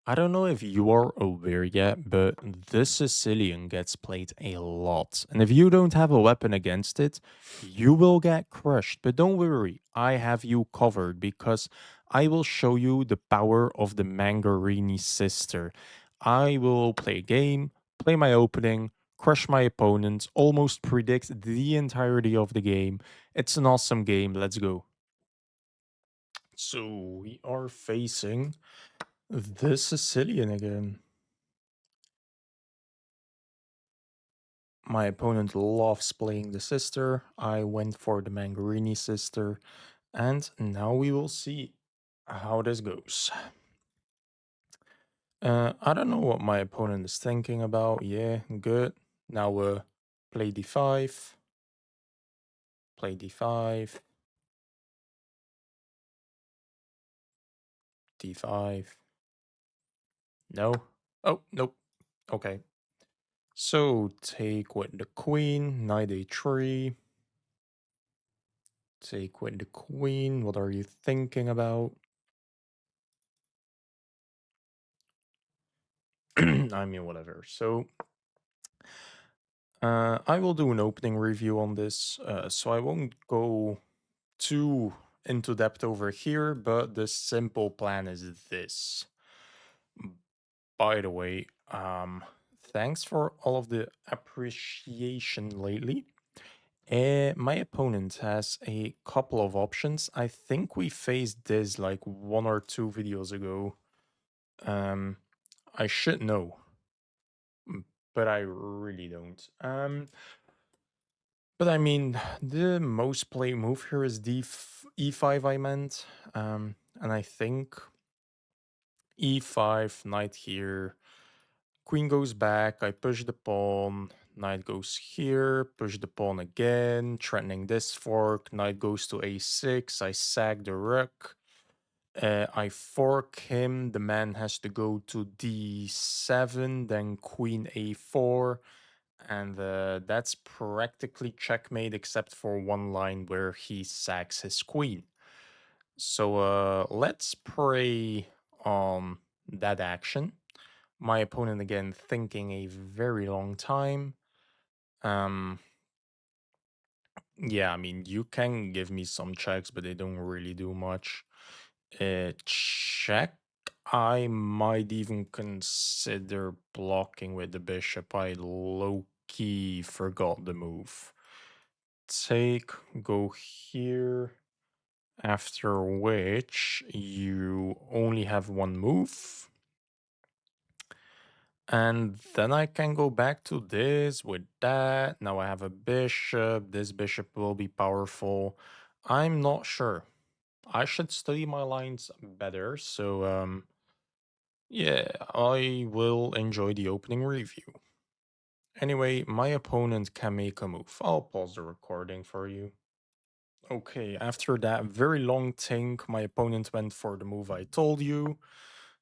I don't know if you are aware yet, but this Sicilian gets played a lot. And if you don't have a weapon against it, you will get crushed. But don't worry, I have you covered because I will show you the power of the Mangarini sister. I will play a game, play my opening, crush my opponent, almost predict the entirety of the game. It's an awesome game. Let's go. So we are facing the Sicilian again. My opponent loves playing the sister. I went for the Mangarini sister. And now we will see how this goes. I don't know what my opponent is thinking about. Yeah, good. Now play d5. Play d5. d5. No. Oh, nope. Okay. So take with the queen. Knight a3. Take with the queen. What are you thinking about? I mean, whatever. So I will do an opening review on this, so I won't go too into depth over here, but the simple plan is this. By the way, thanks for all of the appreciation lately. My opponent has a couple of options. I think we faced this like one or two videos ago. Um, I should know, but I really don't. But I mean, the most played move here is e5, I meant. And I think e5, knight here, queen goes back, I push the pawn, knight goes here, push the pawn again, threatening this fork, knight goes to a6, I sag the rook. I fork him, the man has to go to d7, then queen a4, and that's practically checkmate except for one line where he sacks his queen. So let's pray on that action. My opponent again thinking a very long time. Um, yeah, I mean you can give me some checks, but they don't really do much. Check. I might even consider blocking with the bishop. I low key forgot the move. Take, go here, after which you only have one move. And then I can go back to this with that. Now I have a bishop. This bishop will be powerful. I'm not sure. I should study my lines better. So, yeah, I will enjoy the opening review. Anyway, my opponent can make a move. I'll pause the recording for you. Okay, after that very long think, my opponent went for the move I told you.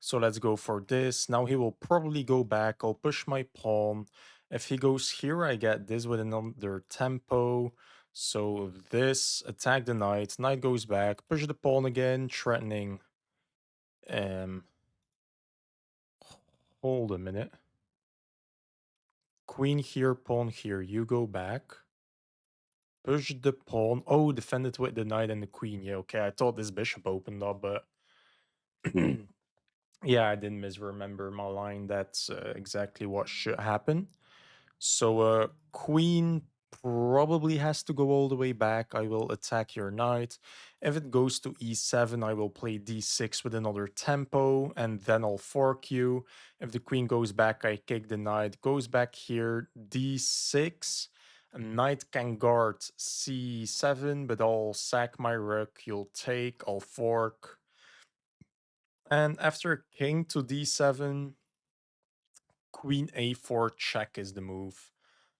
So let's go for this. Now he will probably go back. I'll push my pawn. If he goes here, I get this with another tempo. So this, attack the knight. Knight goes back. Push the pawn again, threatening. Um, hold a minute. Queen here, pawn here. You go back. Push the pawn. Oh, defend it with the knight and the queen. Yeah, okay. I thought this bishop opened up, but yeah, I didn't misremember my line. That's exactly what should happen. So, queen probably has to go all the way back. I will attack your knight. If it goes to e7, I will play d6 with another tempo, and then I'll fork you. If the queen goes back, I kick the knight. Goes back here, d6. Knight can guard c7, but I'll sack my rook. You'll take, I'll fork. And after king to d7, queen a4 check is the move.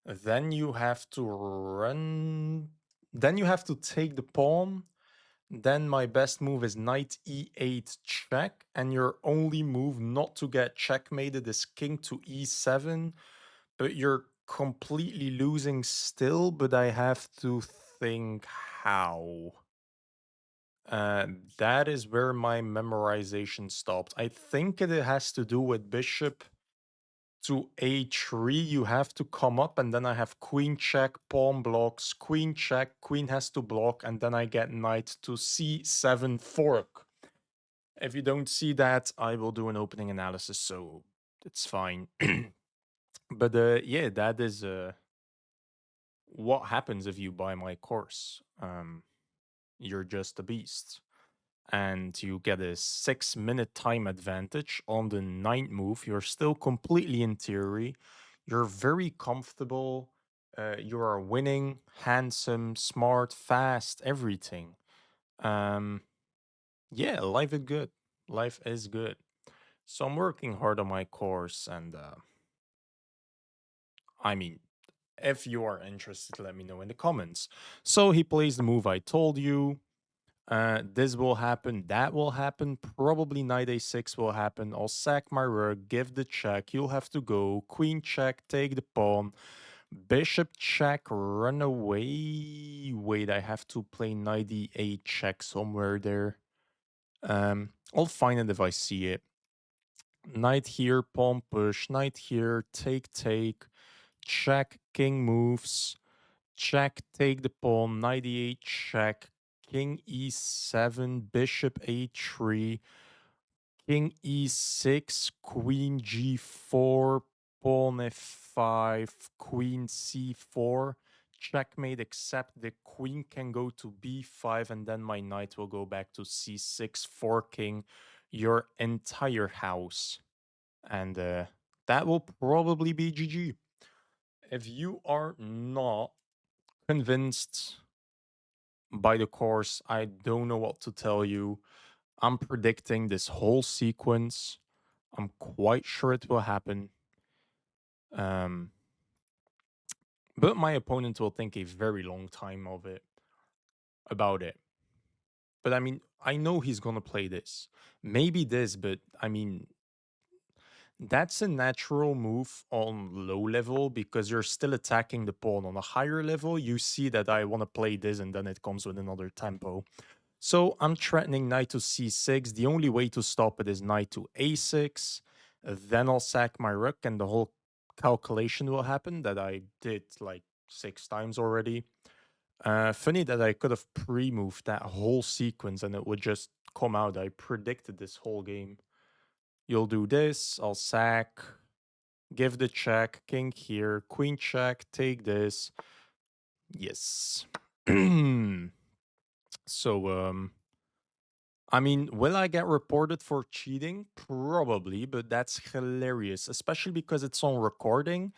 Then you have to run. Then you have to take the pawn. Then my best move is knight e8 check. And your only move not to get checkmated is king to e7. But you're completely losing still. But I have to think how. Uh, that is where my memorization stopped. I think it has to do with bishop to a3. You have to come up, and then I have queen check, pawn blocks, queen check, queen has to block, and then I get knight to c7 fork. If you don't see that, I will do an opening analysis, so it's fine. But yeah, that is what happens if you buy my course. You're just a beast. And you get a 6 minute time advantage on the ninth move. You're still completely in theory. You're very comfortable. You are winning, handsome, smart, fast, everything. Um, yeah, life is good. Life is good. So I'm working hard on my course, and I mean, if you are interested, let me know in the comments. So he plays the move I told you. This will happen, that will happen, probably knight a6 will happen. I'll sack my rook, give the check, you'll have to go. Queen check, take the pawn. Bishop check, run away. Wait, I have to play knight e8 check somewhere there. I'll find it if I see it. Knight here, pawn push, knight here, take, take, check, king moves, check, take the pawn, knight e8 check, king e7, bishop a3, king e6, queen g4, pawn f5, queen c4, checkmate, except the queen can go to b5, and then my knight will go back to c6, forking your entire house. And that will probably be GG. If you are not convinced by the course, I don't know what to tell you. I'm predicting this whole sequence. I'm quite sure it will happen. Um, but my opponent will think a very long time of it about it. But I mean, I know he's gonna play this. Maybe this, but I mean, that's a natural move on low level because you're still attacking the pawn. On a higher level, you see that I want to play this and then it comes with another tempo. So I'm threatening knight to c6. The only way to stop it is knight to a6. Then I'll sack my rook and the whole calculation will happen that I did like 6 times already. Funny that I could have pre-moved that whole sequence and it would just come out. I predicted this whole game. You'll do this, I'll sack, give the check, king here, queen check, take this. Yes. So, I mean, will I get reported for cheating? Probably, but that's hilarious, especially because it's on recording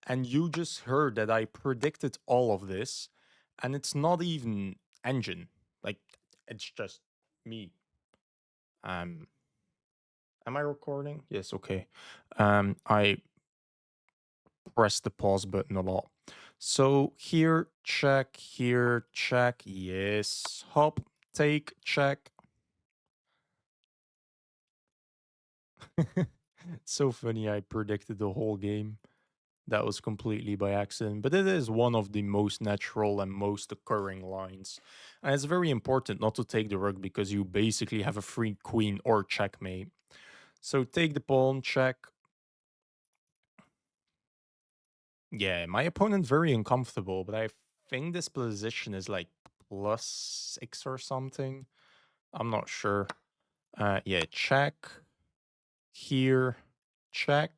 and you just heard that I predicted all of this and it's not even engine. Like, it's just me. Um, am I recording? Yes, okay. I press the pause button a lot. So here, check, yes, hop, take, check. It's so funny, I predicted the whole game. That was completely by accident, but it is one of the most natural and most occurring lines. And it's very important not to take the rook because you basically have a free queen or checkmate. So take the pawn, check. Yeah, my opponent very uncomfortable, but I think this position is like +6 or something. I'm not sure. Yeah, check. Here, check.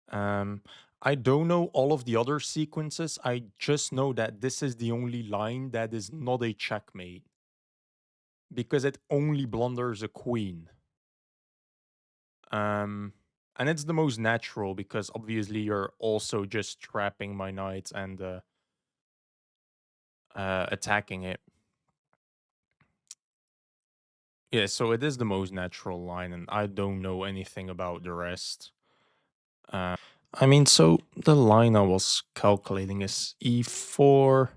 Um, I don't know all of the other sequences. I just know that this is the only line that is not a checkmate because it only blunders a queen. Um, and it's the most natural because obviously you're also just trapping my knight and attacking it. Yeah, so it is the most natural line, and I don't know anything about the rest. I mean, so the line I was calculating is e4,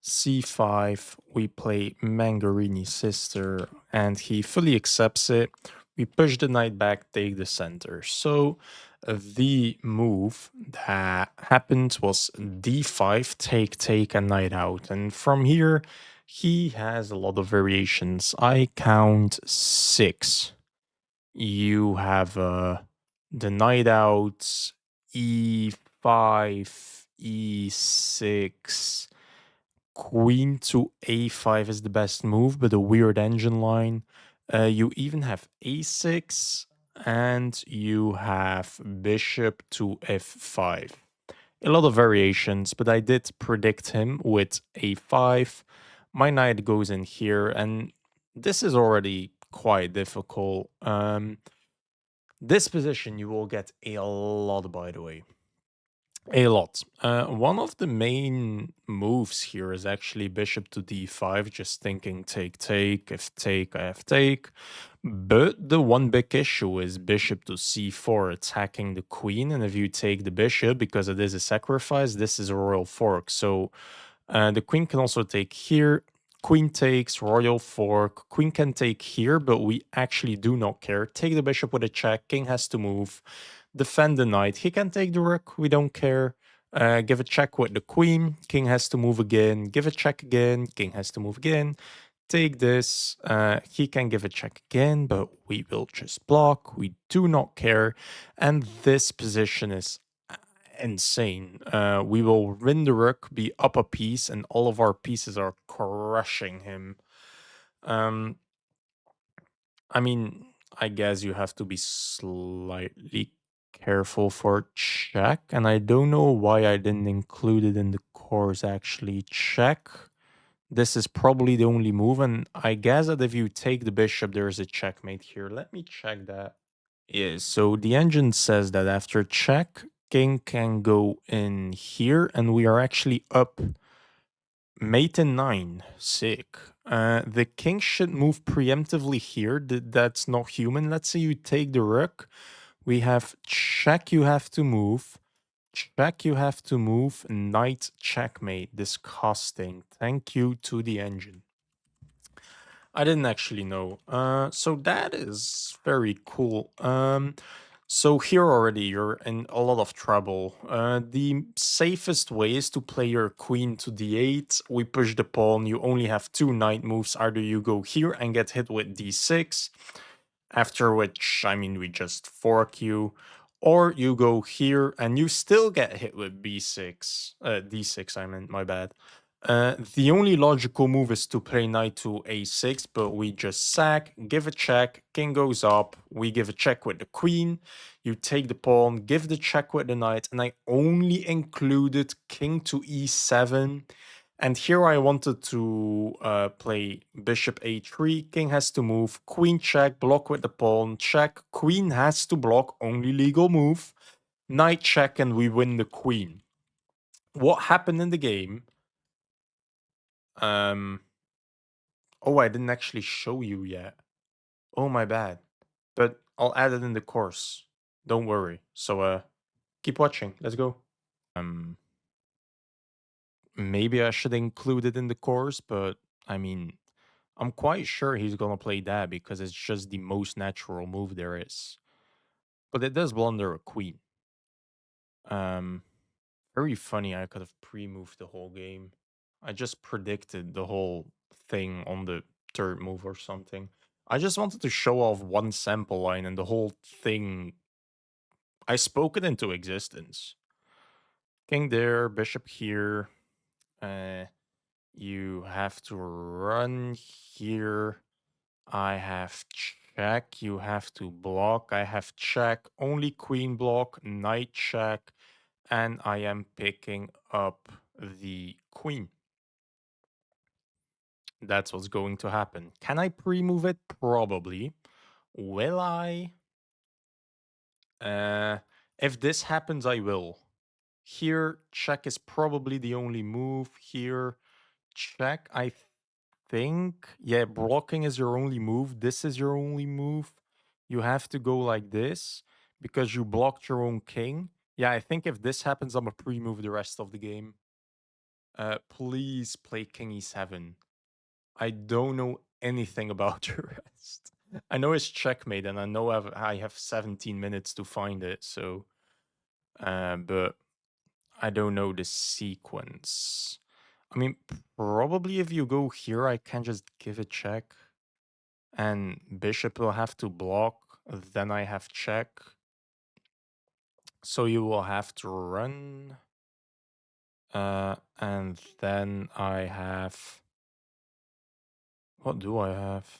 c5. We play Mangarini sister, and he fully accepts it. We push the knight back, take the center. So the move that happened was d5, take, take, and knight out. And from here, He has a lot of variations. I count six. You have the night out, e5, e6, queen to a5 is the best move, but a weird engine line. You even have a6, and you have bishop to f5. A lot of variations, but I did predict him with a5. My knight goes in here, and this is already quite difficult. This position you will get a lot, by the way. A lot. One of the main moves here is actually bishop to d5, just thinking take, take, if take, I have take. But the one big issue is bishop to c4 attacking the queen, and if you take the bishop, because it is a sacrifice, this is a royal fork. So the queen can also take here. Queen takes, royal fork. Queen can take here, but we actually do not care. Take the bishop with a check. King has to move. Defend the knight. He can take the rook. We don't care. Give a check with the queen. King has to move again. Give a check again. King has to move again. Take this. He can give a check again, but we will just block. We do not care. And this position is insane. We will win the rook, be up a piece, and all of our pieces are crushing him. Um, I mean, I guess you have to be slightly careful for check, and I don't know why I didn't include it in the course actually. Check. This is probably the only move, and I guess that if you take the bishop, there is a checkmate here. Let me check that. Yeah, so the engine says that after check, king can go in here, and we are actually up mate in 9. Sick. The king should move preemptively here. That's not human. Let's say you take the rook. We have check, you have to move. Check, you have to move. Knight checkmate. Disgusting. Thank you to the engine. I didn't actually know. So that is very cool. So here already you're in a lot of trouble. The safest way is to play your queen to d8. We push the pawn. You only have two knight moves. Either you go here and get hit with d6, after which, I mean, we just fork you, or you go here and you still get hit with b6, d6, I meant, my bad. The only logical move is to play knight to a6, but we just sack, give a check, king goes up, we give a check with the queen, you take the pawn, give the check with the knight, and I only included king to e7. And here I wanted to play bishop a3, king has to move, queen check, block with the pawn, check, queen has to block, only legal move, knight check, and we win the queen. What happened in the game? Um, oh, I didn't actually show you yet. Oh, my bad. But I'll add it in the course. Don't worry. So, keep watching. Let's go. Maybe I should include it in the course, but I mean, I'm quite sure he's gonna play that because it's just the most natural move there is. But it does blunder a queen. Um, Very funny. I could have pre-moved the whole game. I just predicted the whole thing on the third move or something. I just wanted to show off one sample line and the whole thing. I spoke it into existence. King there, bishop here. Uh, you have to run here. I have check. You have to block. I have check. Only queen block. Knight check. And I am picking up the queen. That's what's going to happen. Can I pre-move it? Probably. Will I? If this happens, I will. Here, check is probably the only move. Here, check. I think, yeah, blocking is your only move. This is your only move. You have to go like this because you blocked your own king. Yeah, I think if this happens, I'm a pre-move the rest of the game. Please play king e7. I don't know anything about the rest. I know it's checkmate, and I know I have 17 minutes to find it. So, but I don't know the sequence. I mean, probably if you go here, I can just give a check, and bishop will have to block. Then I have check. So you will have to run. And then I have. What do I have?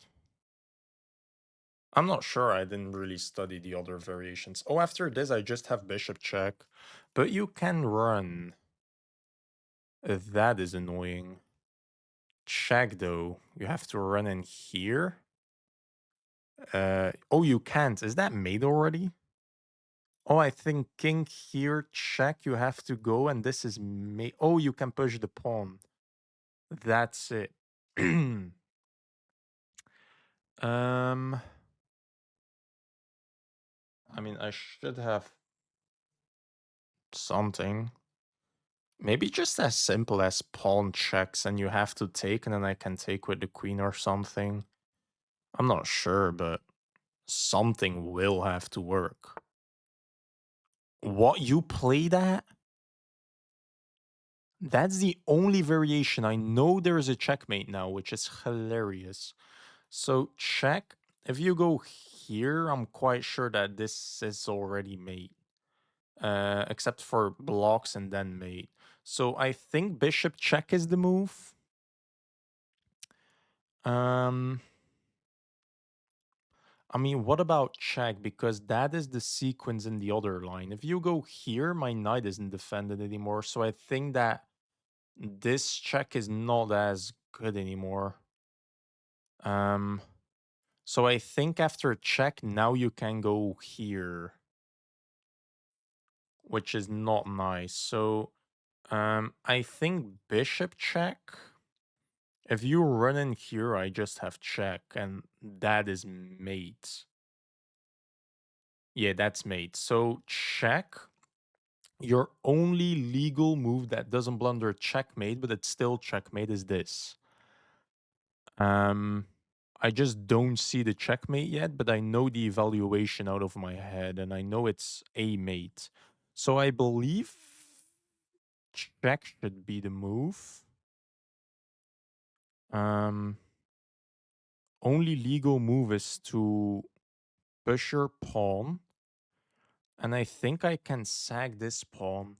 I'm not sure. I didn't really study the other variations. Oh, after this, I just have bishop check. But you can run. That is annoying. Check, though. You have to run in here. Oh, you can't. Is that made already? Oh, I think king here, check. You have to go, and this is made. Oh, you can push the pawn. That's it. um, I mean, I should have something. Maybe just as simple as pawn checks and you have to take, and then I can take with the queen or something. I'm not sure, but something will have to work. What, you play that? That's the only variation. I know there is a checkmate now, which is hilarious. So check. If you go here, I'm quite sure that this is already mate. Except for blocks and then mate. So I think bishop check is the move. Um, I mean, what about check? Because that is the sequence in the other line. If you go here, my knight isn't defended anymore. So I think that this check is not as good anymore. Um, so I think after check, now you can go here, which is not nice. So I think bishop check. If you run in here, I just have check, and that is mate. Yeah, that's mate. So check. Your only legal move that doesn't blunder checkmate, but it's still checkmate, is this. Um, I just don't see the checkmate yet, but I know the evaluation out of my head, and I know it's a mate. So I believe check should be the move. Um, only legal move is to push your pawn, and I think I can sag this pawn.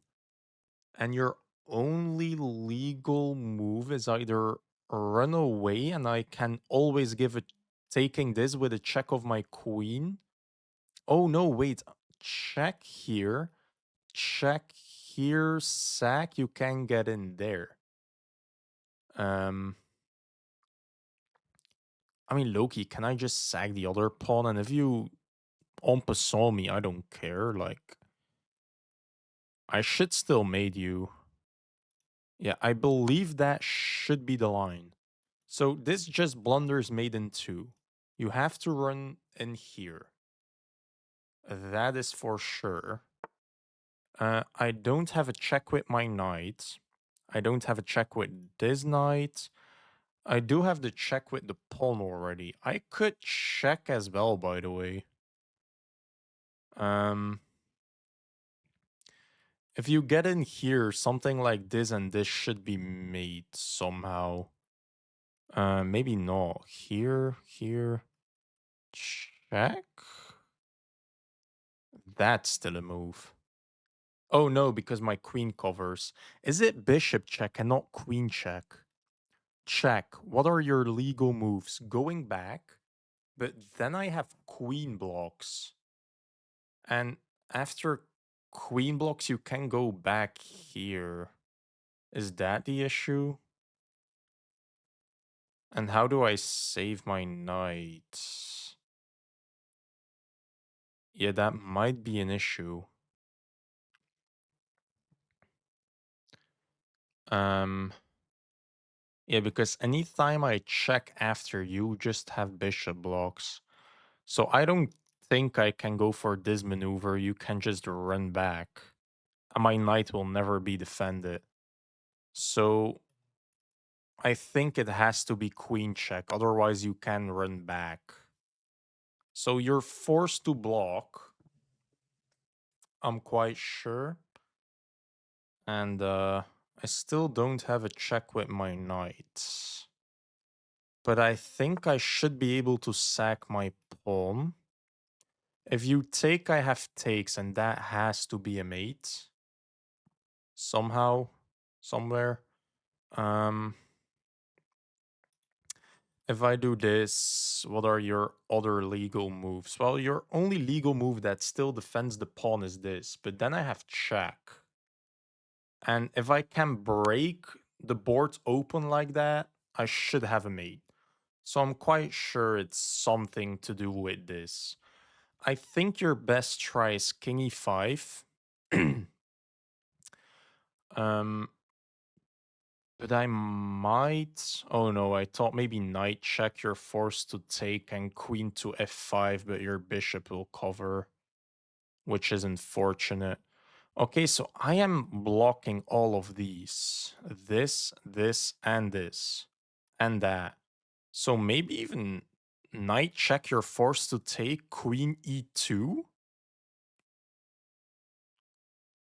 And your only legal move is either run away, and I can always give it taking this with a check of my queen. Oh no, wait. Check here. Check here, sack. You can get in there. Um I mean, Loki, can I just sag the other pawn? And if you en passant me, I don't care. Like, I should still mate you. Yeah, I believe that should be the line. So this just blunders made in two. You have to run in here. That is for sure. I don't have a check with my knight. I don't have a check with this knight. I do have the check with the pawn already. I could check as well, by the way. Um, if you get in here, something like this and this should be made somehow. Maybe not. Here, check. That's still a move. Oh no, because my queen covers. Is it bishop check and not queen check? Check. What are your legal moves? Going back, but then I have queen blocks. And after queen blocks, you can go back here. Is that the issue? And how do I save my knight? Yeah, that might be an issue. Um, yeah, because anytime I check after you just have bishop blocks. So I don't think I can go for this maneuver. You can just run back. And my knight will never be defended. So I think it has to be queen check. Otherwise, you can run back. So you're forced to block. I'm quite sure. And I still don't have a check with my knight. But I think I should be able to sack my pawn. If you take, I have takes, and that has to be a mate. Somehow, somewhere. Um, if I do this, what are your other legal moves? Well, your only legal move that still defends the pawn is this, but then I have check. And if I can break the board open like that, I should have a mate. So I'm quite sure it's something to do with this. I think your best try is king e5. um, but I might. Oh no, I thought maybe knight check. You're forced to take and queen to f5, but your bishop will cover, which is unfortunate. Okay, so I am blocking all of these. This, and this. And that. So maybe even knight check, you're forced to take queen e2?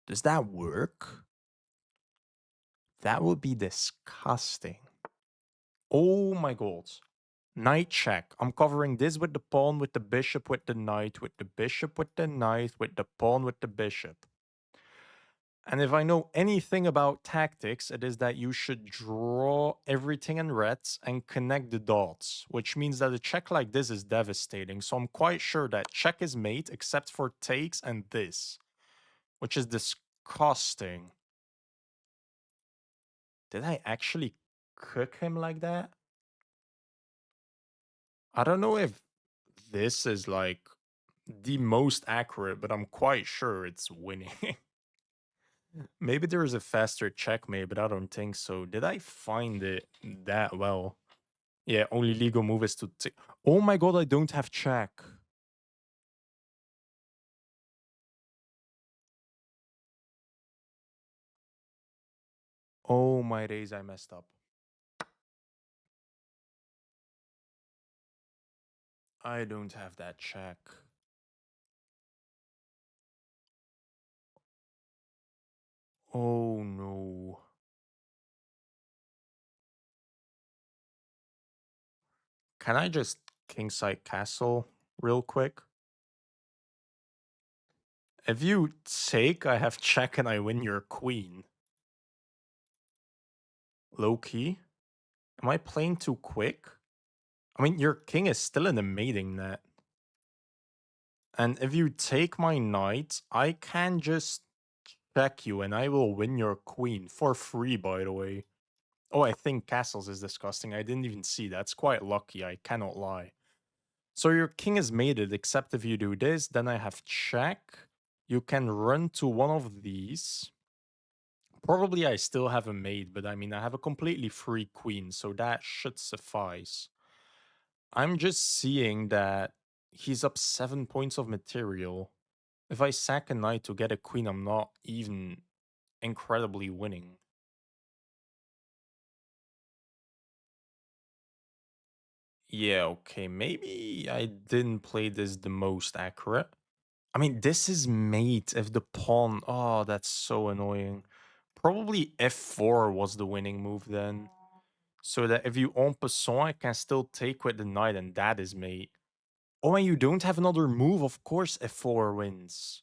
Does that work? That would be disgusting. Oh my god. Knight check. I'm covering this with the pawn, with the bishop, with the knight, with the bishop, with the knight, with the pawn, with the bishop. And if I know anything about tactics, it is that you should draw everything in reds and connect the dots, which means that a check like this is devastating. So I'm quite sure that check is mate except for takes and this, which is disgusting. Did I actually cook him like that? I don't know if this is like the most accurate, but I'm quite sure it's winning. Maybe there is a faster checkmate, but I don't think so. Did I find it that well? Yeah, only legal move is to take. Oh my god, I don't have check. Oh my days, I messed up. I don't have that check. Oh no. Can I just kingside castle real quick? If you take, I have check and I win your queen. Low key? Am I playing too quick? I mean, your king is still in the mating net. And if you take my knight, I can just check you and I will win your queen for free, by the way. Oh, I think castles is disgusting. I didn't even see. That's quite lucky, I cannot lie. So your king is mated, except if you do this, then I have check. You can run to one of these. Probably I still have a mate, but I mean, I have a completely free queen, so that should suffice. I'm just seeing that he's up 7 points of material. If I sack a knight to get a queen, I'm not even incredibly winning. Yeah, okay, maybe I didn't play this the most accurate. I mean, this is mate if the pawn. Oh, that's so annoying. Probably f4 was the winning move then. So that if you en passant, I can still take with the knight, and that is mate. Oh, and you don't have another move? Of course f4 wins.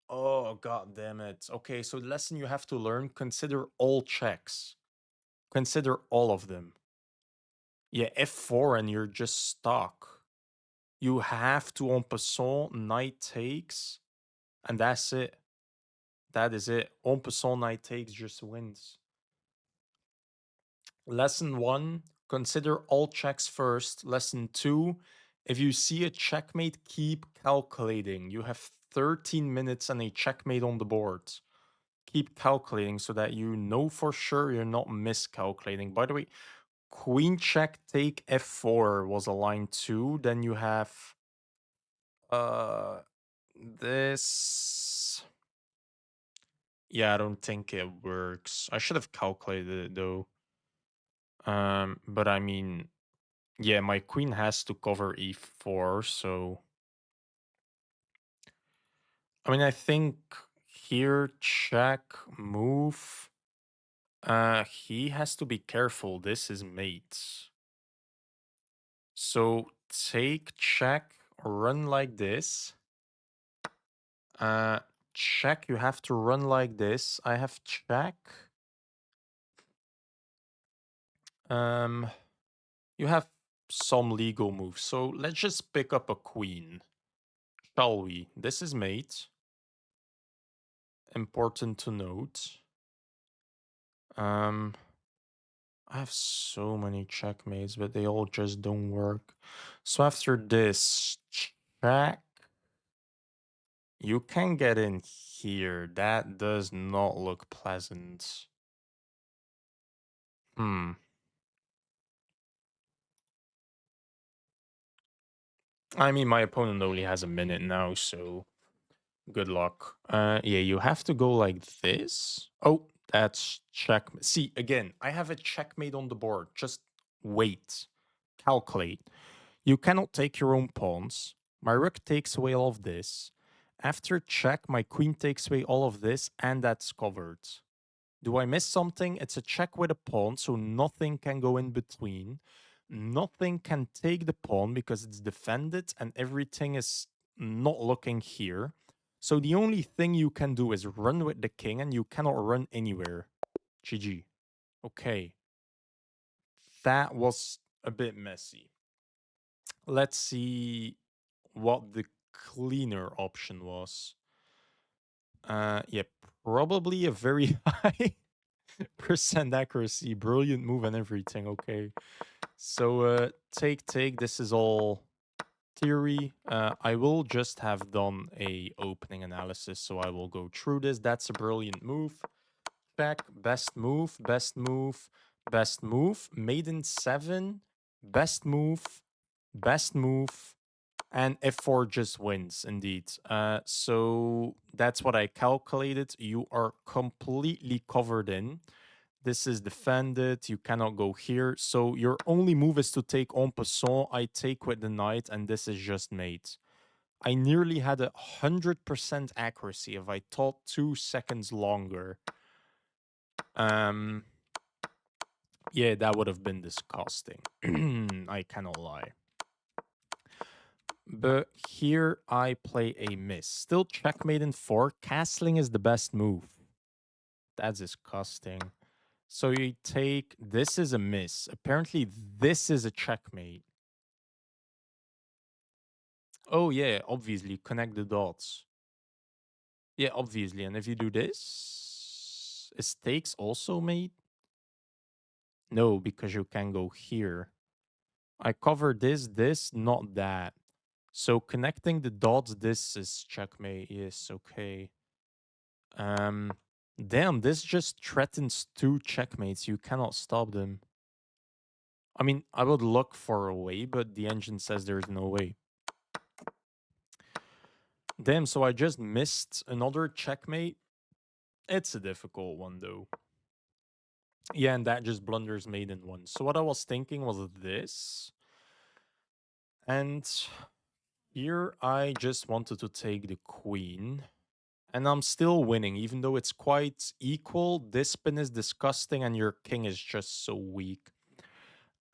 Oh, god damn it. Okay, so the lesson you have to learn, consider all checks. Consider all of them. Yeah, f4 and you're just stuck. You have to en passant, knight takes, and that's it. That is it. En passant, knight takes just wins. Lesson 1, consider all checks first. Lesson 2, if you see a checkmate, keep calculating. You have 13 minutes and a checkmate on the board. Keep calculating so that you know for sure you're not miscalculating. By the way, queen check take f4 was a line 2. Then you have uh this. Yeah, I don't think it works. I should have calculated it though. But I mean, yeah, my queen has to cover e4, so I mean, I think here check move. He has to be careful. This is mate. So take check, run like this. Uh, check, you have to run like this. I have check. You have some legal moves. So let's just pick up a queen. Shall we? This is mate. Important to note. I have so many checkmates, but they all just don't work. So after this, check. You can get in here. That does not look pleasant. Hmm. I mean, my opponent only has a minute now, so good luck. Yeah, you have to go like this. Oh, that's check. See, again, I have a checkmate on the board. Just wait. Calculate. You cannot take your own pawns. My rook takes away all of this. After check, my queen takes away all of this, and that's covered. Do I miss something? It's a check with a pawn, so nothing can go in between. Nothing can take the pawn because it's defended and everything is not looking here. So the only thing you can do is run with the king and you cannot run anywhere. GG. Okay. That was a bit messy. Let's see what the cleaner option was. Yeah, probably a very high percent accuracy, brilliant move and everything. Okay. So take, this is all theory. I will just have done a opening analysis, so I will go through this. That's a brilliant move. Check, best move, best move, best move. Maiden 7, best move, best move, and F4 just wins, indeed. So that's what I calculated. You are completely covered in. This is defended. You cannot go here. So your only move is to take en passant. I take with the knight, and this is just mate. I nearly had 100% accuracy if I thought 2 seconds longer. Yeah, that would have been disgusting. I cannot lie. But here I play a miss. Still checkmate in 4. Castling is the best move. That's disgusting. So you take, this is a miss. Apparently this is a checkmate. Oh yeah, obviously, connect the dots. Yeah, obviously. And if you do this, is takes also mate? No, because you can go here. I cover this, not that. So connecting the dots, this is checkmate. Yes, okay. Damn, this just threatens 2 checkmates. You cannot stop them. I mean, I would look for a way, but the engine says there's no way. Damn, so I just missed another checkmate. It's a difficult one, though. Yeah, and that just blunders maiden 1. So what I was thinking was this. And here I just wanted to take the queen. And I'm still winning, even though it's quite equal. This spin is disgusting and your king is just so weak.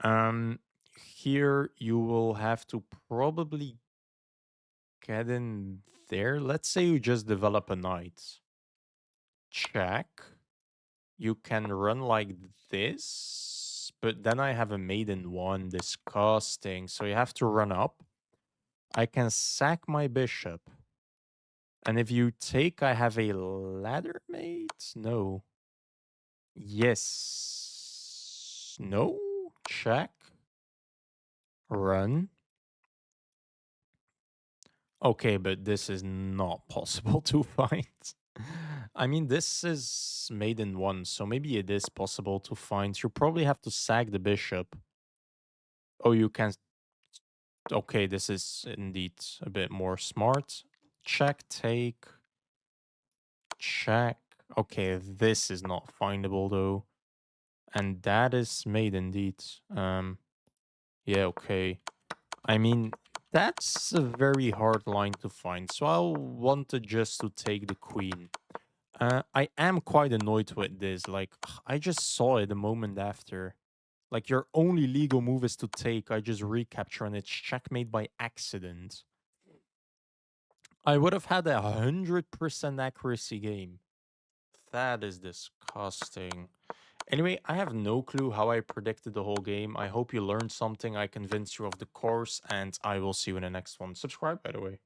Here you will have to probably get in there. Let's say you just develop a knight. Check. You can run like this, but then I have a maiden 1. Disgusting. So you have to run up. I can sack my bishop. And if you take, I have a ladder mate? No. Yes. No. Check. Run. Okay, but this is not possible to find. I mean, this is maiden 1, so maybe it is possible to find. You probably have to sack the bishop. Oh, you can. Okay, this is indeed a bit more smart. Check, take. Check. Okay, this is not findable though. And that is made indeed. Yeah, okay. I mean, that's a very hard line to find. So I wanted just to take the queen. I am quite annoyed with this. Like, I just saw it the moment after. Like, your only legal move is to take. I just recapture and it's checkmate by accident. I would have had 100% accuracy game. That is disgusting. Anyway, I have no clue how I predicted the whole game. I hope you learned something. I convinced you of the course, and I will see you in the next one. Subscribe, by the way.